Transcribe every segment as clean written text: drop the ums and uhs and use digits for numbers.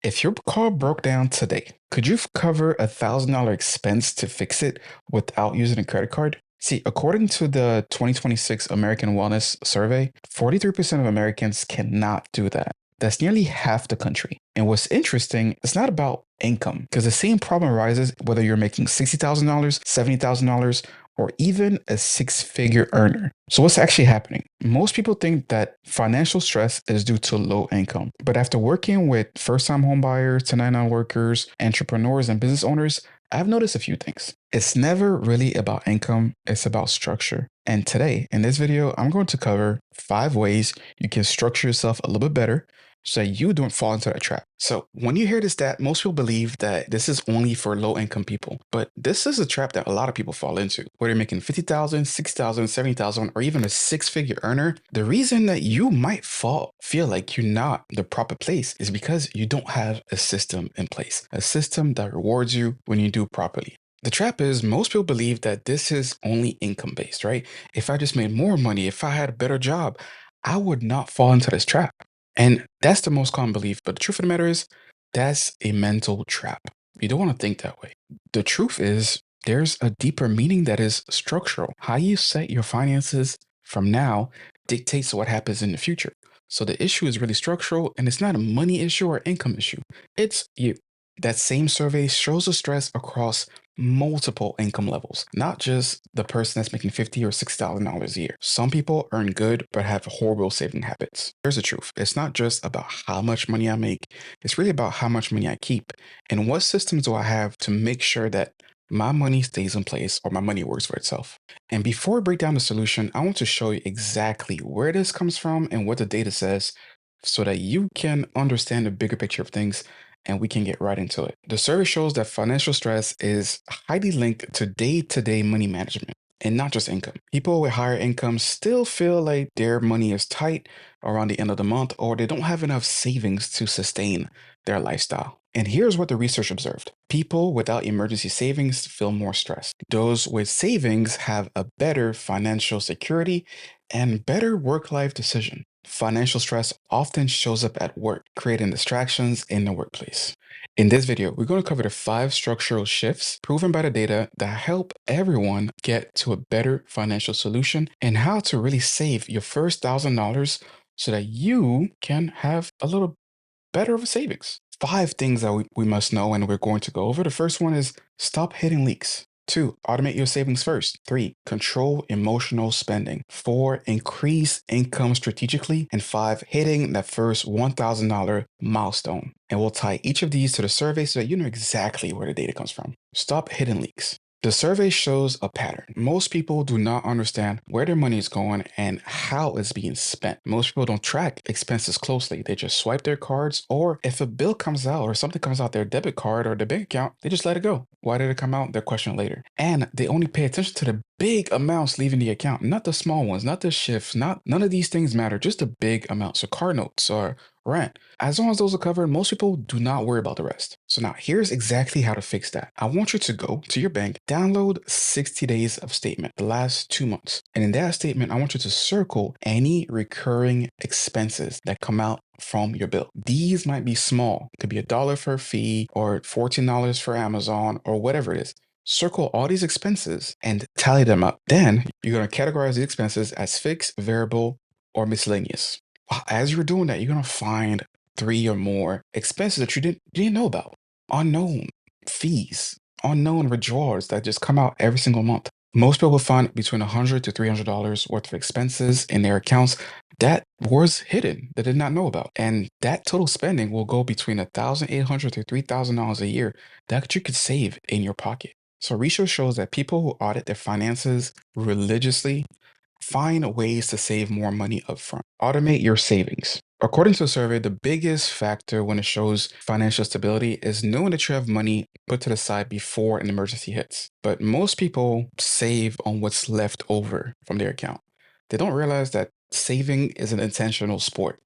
If your car broke down today, could you cover $1,000 expense to fix it without using a credit card? See, according to the 2026 American Wellness Survey, 43% of Americans cannot do that. That's nearly half the country. And what's interesting, it's not about income, because the same problem arises whether you're making $60,000, $70,000, or even a six-figure earner. So what's actually happening? Most people think that financial stress is due to low income. But after working with first-time homebuyers, 1099 workers, entrepreneurs, and business owners, I've noticed a few things. It's never really about income, it's about structure. And today, in this video, I'm going to cover 5 ways you can structure yourself a little bit better so that you don't fall into that trap. So when you hear this stat, most people believe that this is only for low income people, but this is a trap that a lot of people fall into. Whether you're making 50,000, 60,000, 70,000, or even a six-figure earner, the reason that you might feel like you're not the proper place is because you don't have a system in place, a system that rewards you when you do properly. The trap is most people believe that this is only income based, right? If I just made more money, if I had a better job, I would not fall into this trap. And that's the most common belief. But the truth of the matter is, that's a mental trap. You don't want to think that way. The truth is, there's a deeper meaning that is structural. How you set your finances from now dictates what happens in the future. So the issue is really structural, and it's not a money issue or income issue. It's you. That same survey shows the stress across multiple income levels, not just the person that's making $50 or $6,000 a year. Some people earn good but have horrible saving habits. Here's the truth. It's not just about how much money I make. It's really about how much money I keep and what systems do I have to make sure that my money stays in place or my money works for itself. And before we break down the solution, I want to show you exactly where this comes from and what the data says so that you can understand the bigger picture of things and we can get right into it. The survey shows that financial stress is highly linked to day-to-day money management and not just income. People with higher incomes still feel like their money is tight around the end of the month or they don't have enough savings to sustain their lifestyle. And here's what the research observed. People without emergency savings feel more stressed. Those with savings have a better financial security and better work-life decision. Financial stress often shows up at work, creating distractions in the workplace. In this video, we're going to cover the 5 structural shifts proven by the data that help everyone get to a better financial solution and how to really save your first $1,000 so that you can have a little better of a savings. 5 things that we must know and we're going to go over. The first one is stop hitting leaks. 2, automate your savings first. 3, control emotional spending. 4, increase income strategically. And 5, hitting that first $1,000 milestone. And we'll tie each of these to the survey so that you know exactly where the data comes from. Stop hitting leaks. The survey shows a pattern. Most people do not understand where their money is going and how it's being spent. Most people don't track expenses closely. They just swipe their cards, or if a bill comes out or something comes out their debit card or their bank account, they just let it go. Why did it come out? They'll question later. And they only pay attention to the big amounts leaving the account, not the small ones, not the shifts, none of these things matter, just the big amounts. So car notes or rent. As long as those are covered, most people do not worry about the rest. So now here's exactly how to fix that. I want you to go to your bank, download 60 days of statement, the last 2 months. And in that statement, I want you to circle any recurring expenses that come out from your bill. These might be small. It could be $1 for a fee or $14 for Amazon or whatever it is. Circle all these expenses and tally them up. Then you're going to categorize the expenses as fixed, variable, or miscellaneous. As you're doing that, you're going to find 3 or more expenses that you didn't know about. Unknown fees, unknown withdrawals that just come out every single month. Most people will find between $100 to $300 worth of expenses in their accounts that was hidden, that did not know about. And that total spending will go between $1,800 to $3,000 a year that you could save in your pocket. So research shows that people who audit their finances religiously find ways to save more money upfront. Automate your savings. According to a survey, the biggest factor when it shows financial stability is knowing that you have money put to the side before an emergency hits. But most people save on what's left over from their account. They don't realize that saving is an intentional sport.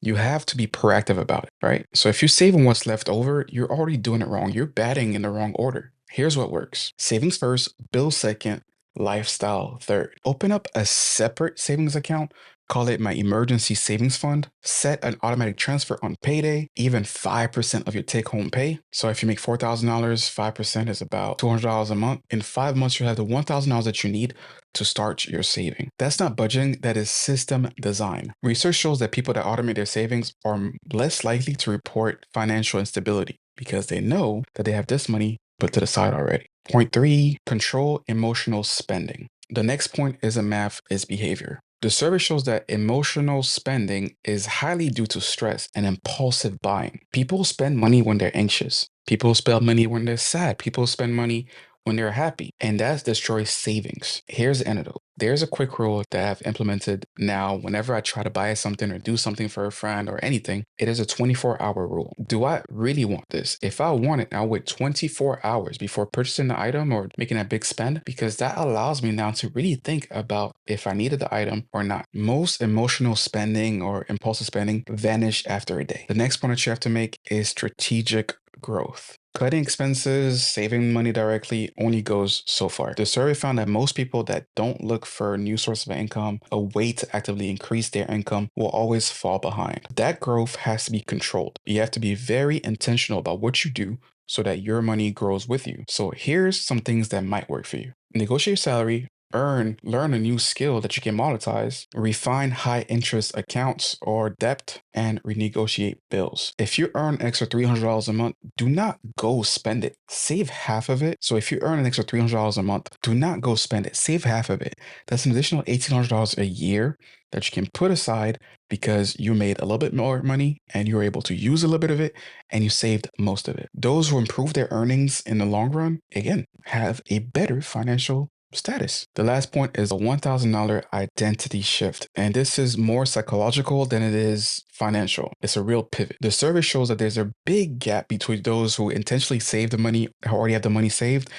You have to be proactive about it, right? So if you save on what's left over, you're already doing it wrong. You're batting in the wrong order. Here's what works. Savings first, bills second, lifestyle third. Open up a separate savings account call it my emergency savings fund, set an automatic transfer on payday, even 5% of your take home pay. So if you make $4,000, 5% is about $200 a month. In 5 months, you have the $1,000 that you need to start your saving. That's not budgeting, that is system design. Research shows that people that automate their savings are less likely to report financial instability because they know that they have this money put to the side already. Point 3, control emotional spending. The next point isn't math, is behavior. The survey shows that emotional spending is highly due to stress and impulsive buying. People spend money when they're anxious. People spend money when they're sad. People spend money when they're happy, and that destroys savings. Here's the antidote. There's a quick rule that I've implemented now whenever I try to buy something or do something for a friend or anything. It is a 24-hour rule. Do I really want this? If I want it, I'll wait 24 hours before purchasing the item or making a big spend, because that allows me now to really think about if I needed the item or not. Most emotional spending or impulsive spending vanish after a day. The next point that you have to make is strategic growth. Cutting expenses, saving money directly only goes so far. The survey found that most people that don't look for a new source of income, a way to actively increase their income, will always fall behind. That growth has to be controlled. You have to be very intentional about what you do so that your money grows with you. So here's some things that might work for you. Negotiate your salary, learn a new skill that you can monetize, refine high interest accounts or debt, and renegotiate bills. If you earn extra $300 a month, do not go spend it. Save half of it. So if you earn an extra $300 a month, do not go spend it. Save half of it. That's an additional $1,800 a year that you can put aside because you made a little bit more money and you were able to use a little bit of it and you saved most of it. Those who improve their earnings in the long run, again, have a better financial status. The last point is a $1,000 identity shift. And this is more psychological than it is financial. It's a real pivot. The survey shows that there's a big gap between those who intentionally save the money, who already have the money saved,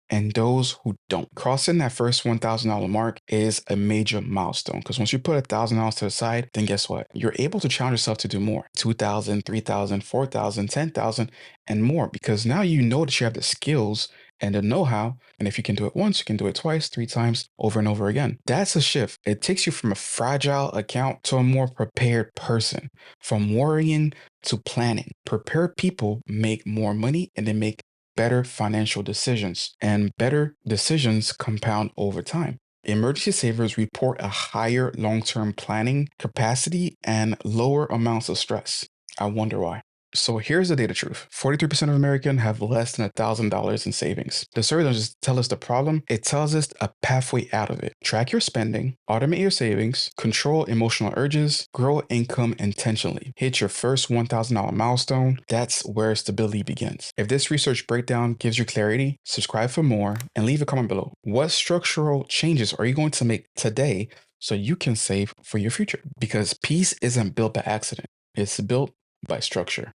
and those who don't. Crossing that first $1,000 mark is a major milestone, because once you put $1,000 to the side, then guess what? You're able to challenge yourself to do more. 2,000, 3,000, 4,000, 10,000, and more, because now you know that you have the skills and the know-how, and if you can do it once, you can do it twice, 3 times, over and over again. That's a shift. It takes you from a fragile account to a more prepared person, from worrying to planning. Prepared people make more money and they make better financial decisions, and better decisions compound over time. Emergency savers report a higher long-term planning capacity and lower amounts of stress. I wonder why. So here's the data truth. 43% of Americans have less than $1,000 in savings. The survey doesn't just tell us the problem, it tells us a pathway out of it. Track your spending, automate your savings, control emotional urges, grow income intentionally. Hit your first $1,000 milestone. That's where stability begins. If this research breakdown gives you clarity, subscribe for more and leave a comment below. What structural changes are you going to make today so you can save for your future? Because peace isn't built by accident. It's built by structure.